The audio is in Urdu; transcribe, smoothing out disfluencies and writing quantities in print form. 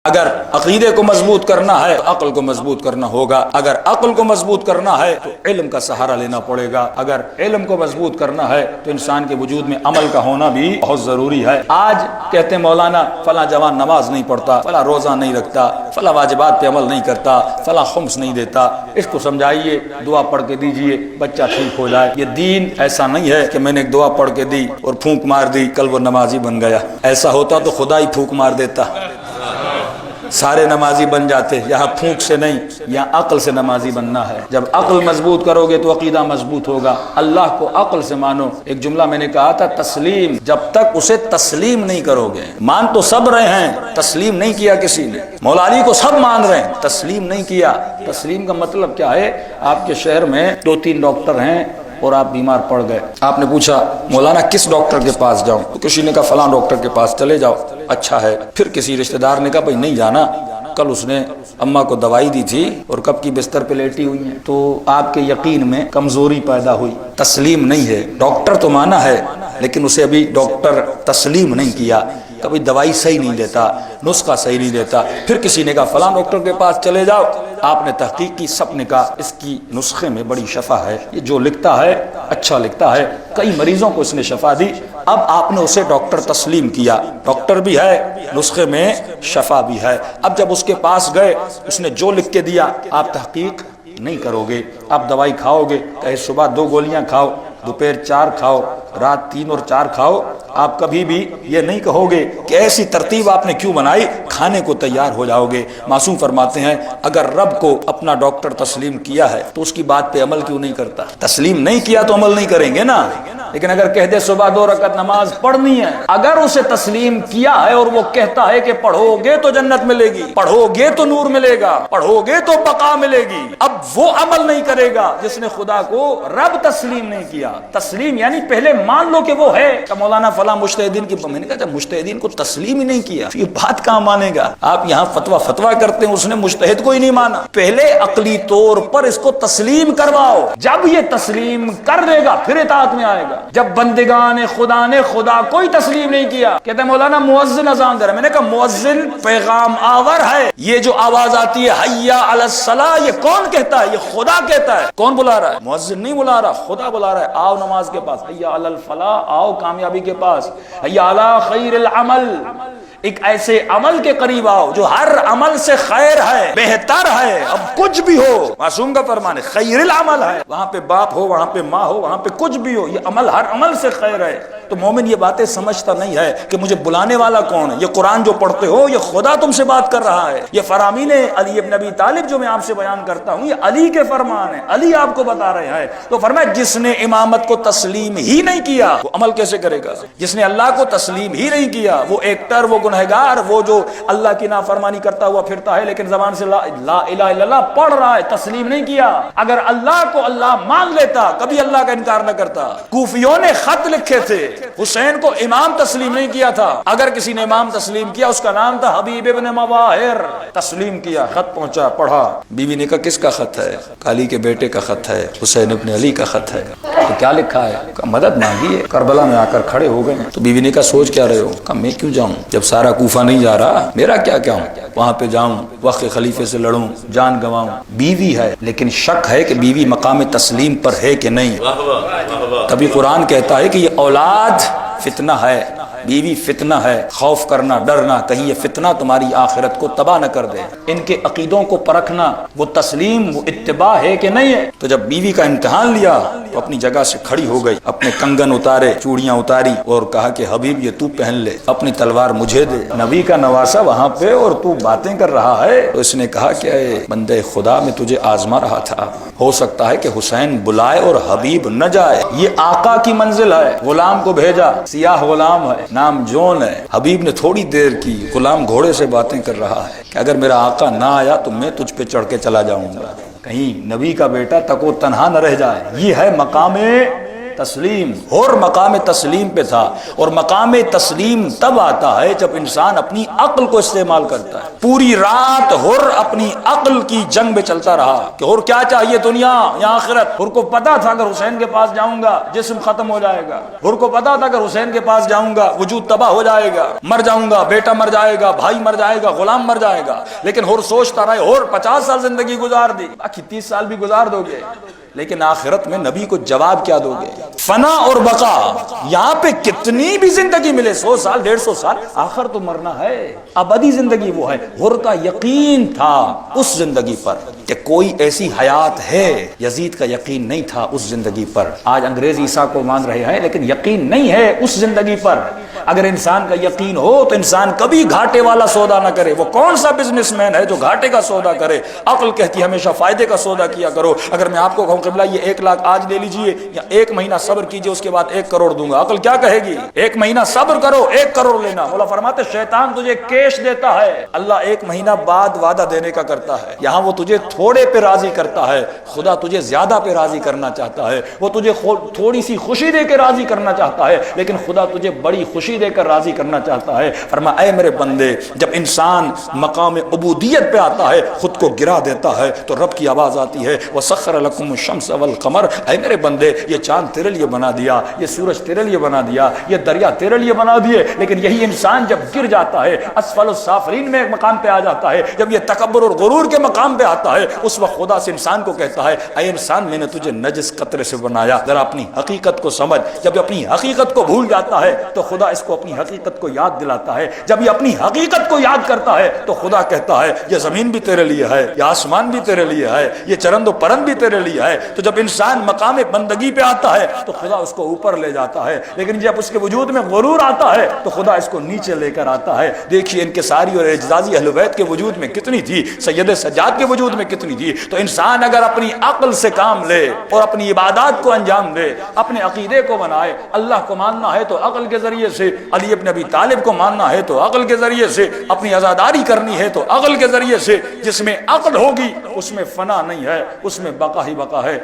اگر عقیدے کو مضبوط کرنا ہے تو عقل کو مضبوط کرنا ہوگا، اگر عقل کو مضبوط کرنا ہے تو علم کا سہارا لینا پڑے گا، اگر علم کو مضبوط کرنا ہے تو انسان کے وجود میں عمل کا ہونا بھی بہت ضروری ہے۔ آج کہتے ہیں مولانا فلاں جوان نماز نہیں پڑھتا، فلاں روزہ نہیں رکھتا، فلاں واجبات پہ عمل نہیں کرتا، فلاں خمس نہیں دیتا، اس کو سمجھائیے، دعا پڑھ کے دیجئے، بچہ ٹھیک ہو جائے۔ یہ دین ایسا نہیں ہے کہ میں نے ایک دعا پڑھ کے دی اور پھونک مار دی کل وہ نمازی بن گیا۔ ایسا ہوتا تو خدا ہی پھونک مار دیتا، سارے نمازی بن جاتے۔ یہاں پھونک سے نہیں، یہاں عقل سے نمازی بننا ہے۔ جب عقل مضبوط کرو گے تو عقیدہ مضبوط ہوگا۔ اللہ کو عقل سے مانو۔ ایک جملہ میں نے کہا تھا، تسلیم، جب تک اسے تسلیم نہیں کرو گے، مان تو سب رہے ہیں، تسلیم نہیں کیا کسی نے۔ مولا علی کو سب مان رہے ہیں، تسلیم نہیں کیا۔ تسلیم کا مطلب کیا ہے؟ آپ کے شہر میں 2-3 ڈاکٹر ہیں اور آپ بیمار پڑ گئے، آپ نے پوچھا مولانا کس ڈاکٹر کے پاس جاؤں؟ تو کسی نے کہا فلاں ڈاکٹر کے پاس چلے جاؤ، اچھا ہے۔ پھر کسی رشتہ دار نے کہا بھائی نہیں جانا، کل اس نے اماں کو دوائی دی تھی اور کب کی بستر پہ لیٹی ہوئی ہیں، تو آپ کے یقین میں کمزوری پیدا ہوئی۔ تسلیم نہیں ہے، ڈاکٹر تو مانا ہے لیکن اسے ابھی ڈاکٹر تسلیم نہیں کیا، کبھی دوائی صحیح نہیں دیتا، نسخہ صحیح نہیں دیتا۔ پھر کسی نے کہا فلاں ڈاکٹر کے پاس چلے جاؤ، آپ نے تحقیق کی، سب نے کہا اس کی نسخے میں بڑی شفا ہے، یہ جو لکھتا ہے اچھا لکھتا ہے، کئی مریضوں کو اس نے شفا دی۔ اب آپ نے اسے ڈاکٹر تسلیم کیا، ڈاکٹر بھی ہے، نسخے میں شفا بھی ہے۔ اب جب اس کے پاس گئے، اس نے جو لکھ کے دیا آپ تحقیق نہیں کرو گے، آپ دوائی کھاؤ گے، کہے صبح 2 گولیاں کھاؤ، دوپہر 4 کھاؤ، رات 3 اور 4 کھاؤ، آپ کبھی بھی یہ نہیں کہو گے کہ ایسی ترتیب آپ نے کیوں بنائی، کھانے کو تیار ہو جاؤ گے۔ معصوم فرماتے ہیں اگر رب کو اپنا ڈاکٹر تسلیم کیا ہے تو اس کی بات پہ عمل کیوں نہیں کرتا؟ تسلیم نہیں کیا تو عمل نہیں کریں گے نا۔ لیکن اگر کہہ دے صبح 2 رکعت نماز پڑھنی ہے، اگر اسے تسلیم کیا ہے اور وہ کہتا ہے کہ پڑھو گے تو جنت ملے گی، پڑھو گے تو نور ملے گا، پڑھو گے تو بقا ملے گی، اب وہ عمل نہیں کرے گا جس نے خدا کو رب تسلیم نہیں کیا۔ تسلیم یعنی پہلے مان لو کہ وہ ہے۔ کہ مولانا فلاں مجتہدین کی، میں نے کہا جب مجتہدین کو تسلیم ہی نہیں کیا یہ بات کہاں مانے گا؟ آپ یہاں فتوا کرتے ہیں، اس نے مجتہد کو ہی نہیں مانا۔ پہلے عقلی طور پر اس کو تسلیم کرواؤ، جب یہ تسلیم کر دے گا پھر اطاعت میں آئے گا۔ جب بندگان خدا نے خدا کوئی تسلیم نہیں کیا، کہتے ہیں مولانا مؤذن اذان دے رہا ہے، میں نے کہا مؤذن پیغام آور ہے، یہ جو آواز آتی ہے حیا علی الصلاۃ، یہ کون کہتا ہے؟ یہ خدا کہتا ہے۔ کون بلا رہا ہے؟ مؤذن نہیں بلا رہا، خدا بلا رہا ہے، آؤ نماز کے پاس، حیا علی الفلاح، آؤ کامیابی کے پاس، حیا علی خیر العمل، ایک ایسے عمل کے قریب آؤ جو ہر عمل سے خیر ہے، بہتر ہے، اب کچھ بھی ہو، معصوم کا فرمان ہے خیر العمل ہے، وہاں پہ باپ ہو، وہاں پہ ماں ہو، وہاں پہ کچھ بھی ہو، یہ عمل ہر عمل سے خیر ہے۔ تو مومن یہ باتیں سمجھتا نہیں ہے کہ مجھے بلانے والا کون ہے، یہ قرآن جو پڑھتے ہو یہ خدا تم سے بات کر رہا ہے، یہ فرامین علی ابن ابی طالب جو میں آپ سے بیان کرتا ہوں یہ علی کے فرمان ہے، علی آپ کو بتا رہے ہیں۔ تو فرمایا جس نے امامت کو تسلیم ہی نہیں کیا وہ عمل کیسے کرے گا؟ جس نے اللہ کو تسلیم ہی نہیں کیا وہ ایکٹر، وہ گنہگار، وہ جو اللہ کی نافرمانی کرتا ہوا پھرتا ہے لیکن زبان سے لا الہ الا اللہ پڑھ رہا ہے، تسلیم نہیں کیا۔ اگر اللہ کو اللہ مان لیتا کبھی اللہ کا انکار نہ کرتا۔ کوفیوں نے خط لکھے تھے، حسین کو امام تسلیم نہیں کیا تھا، اگر کسی نے امام تسلیم کیا اس کا نام تھا حبیب ابن مواہر، تسلیم کیا، خط پہنچا، پڑھا۔ بیوی نے کہا کس کا خط ہے؟ علی کے بیٹے کا خط ہے، حسین ابن علی کا خط ہے۔ تو کیا لکھا ہے؟ مدد مانگی ہے، کربلا میں آ کر کھڑے ہو گئے۔ تو بیوی نے کہا سوچ کیا رہے ہو؟ کہا میں کیوں جاؤں، جب سارا کوفہ نہیں جا رہا، میرا کیا ہوں، وہاں پہ جاؤں، وقت خلیفے سے لڑوں، جان گواؤں۔ بیوی ہے لیکن شک ہے کہ بیوی مقام تسلیم پر ہے کہ نہیں۔ تبھی قرآن کہتا ہے کہ یہ اولاد فتنہ ہے، بیوی فتنہ ہے، خوف کرنا، ڈرنا کہیں یہ فتنہ تمہاری آخرت کو تباہ نہ کر دے۔ ان کے عقیدوں کو پرکھنا، وہ تسلیم، وہ اتباع ہے کہ نہیں ہے۔ تو جب بیوی کا امتحان لیا تو اپنی جگہ سے کھڑی ہو گئی، اپنے کنگن اتارے، چوڑیاں اتاری اور کہا کہ حبیب یہ تو پہن لے، اپنی تلوار مجھے دے، نبی کا نواسا وہاں پہ اور تو باتیں کر رہا ہے۔ تو اس نے کہا کہ اے بندے خدا، میں تجھے آزما رہا تھا، ہو سکتا ہے کہ حسین بلائے اور حبیب نہ جائے، یہ آقا کی منزل ہے۔ غلام کو بھیجا، سیاہ غلام ہے، نام جون ہے۔ حبیب نے تھوڑی دیر کی، غلام گھوڑے سے باتیں کر رہا ہے کہ اگر میرا آقا نہ آیا تو میں تجھ پہ چڑھ کے چلا جاؤں گا، کہیں نبی کا بیٹا تکو تنہا نہ رہ جائے۔ یہ ہے مقام تسلیم، اور مقام تسلیم پہ تھا، اور مقام تسلیم تب آتا ہے جب انسان اپنی عقل کو استعمال کرتا ہے۔ پوری رات حر اپنی عقل کی جنگ میں چلتا رہا کہ اور کیا چاہیے دنیا یا آخرت۔ حر کو پتا تھا اگر حسین کے پاس جاؤں گا جسم ختم ہو جائے گا، حر کو پتا تھا اگر حسین کے پاس جاؤں گا وجود تباہ ہو جائے گا، مر جاؤں گا، بیٹا مر جائے گا، بھائی مر جائے گا، غلام مر جائے گا، لیکن حر سوچتا رہے، حر 50 سال زندگی گزار دی، باقی 30 سال بھی گزار دو گے، لیکن آخرت میں نبی کو جواب کیا دو گے؟ فنا اور بقا، یہاں پہ کتنی بھی زندگی ملے، 100 سال 150 سال، آخر تو مرنا ہے، ابدی زندگی وہ ہے۔ حر کا یقین تھا اس زندگی پر کہ کوئی ایسی حیات ہے، یزید کا یقین نہیں تھا اس زندگی پر۔ آج انگریز عیسیٰ کو مان رہے ہیں لیکن یقین نہیں ہے اس زندگی پر۔ اگر انسان کا یقین ہو تو انسان کبھی گھاٹے والا سودا نہ کرے۔ وہ کون سا بزنس مین ہے جو گھاٹے کا سودا کرے؟ عقل کہتی ہے ہمیشہ فائدے کا سودا کیا کرو۔ اگر میں آپ کو کہوں قبلہ یہ 1 لاکھ آج لے لیجئے یا 1 مہینہ صبر کیجئے اس کے بعد 1 کروڑ دوں گا، عقل کیا کہے گی؟ 1 مہینہ صبر کرو 1 کروڑ لینا۔ مولا فرماتے شیطان تجھے کیش دیتا ہے، اللہ 1 مہینہ بعد وعدہ دینے کا کرتا ہے۔ یہاں وہ تجھے تھوڑے پہ راضی کرتا ہے، خدا تجھے زیادہ پہ راضی کرنا چاہتا ہے۔ وہ تجھے تھوڑی سی خوشی دے کے راضی کرنا چاہتا ہے لیکن خدا تجھے بڑی خوشی دے کر راضی کرنا چاہتا ہے۔ فرمایا اے میرے بندے، جب انسان مقام عبودیت پہ آتا ہے خود کو گرا دیتا ہے تو رب کی آواز آتی ہے وَسَخَّرَ لَكُمُ الشَّمْسَ وَالْقَمَرَ، اے میرے بندے یہ چاند تیرے لیے بنا دیا، یہ سورج تیرے لیے بنا دیا، یہ دریا تیرے لیے بنا دیے۔ لیکن یہی انسان جب گر جاتا ہے اسفل السافلین میں ایک مقام پہ آ جاتا ہے، جب یہ تکبر اور غرور کے مقام پہ آتا ہے، اس وقت خدا سے انسان کو کہتا ہے اے انسان میں نے تجھے نجس قطرے سے بنایا، ذرا اپنی حقیقت کو سمجھ۔ جب اپنی حقیقت کو بھول جاتا ہے تو خدا اس کو اپنی حقیقت کو یاد دلاتا ہے۔ جب یہ اپنی حقیقت کو یاد کرتا ہے تو خدا کہتا ہے یہ زمین بھی تیرے لیے ہے، یہ آسمان بھی تیرے لیے ہے، یہ چرند و پرند بھی تیرے لیے ہے۔ تو جب انسان مقام بندگی پہ آتا ہے تو خدا اس کو اوپر لے جاتا ہے، لیکن جب اس کے وجود میں غرور آتا ہے تو خدا اس کو نیچے لے کر آتا ہے۔ دیکھیے انکساری اور اعجازی اہل بیت کے وجود میں کتنی تھی، سید سجاد کے وجود میں کتنی تھی۔ تو انسان اگر اپنی عقل سے کام لے اور اپنی عبادات کو انجام دے، اپنے عقیدے کو بنائے، اللہ کو ماننا ہے تو عقل کے ذریعے سے، علی ابن ابی طالب کو ماننا ہے تو عقل کے ذریعے سے، اپنی عزاداری کرنی ہے تو عقل کے ذریعے سے، جس میں عقل ہوگی اس میں فنا نہیں ہے، اس میں بقا ہی بقا ہے۔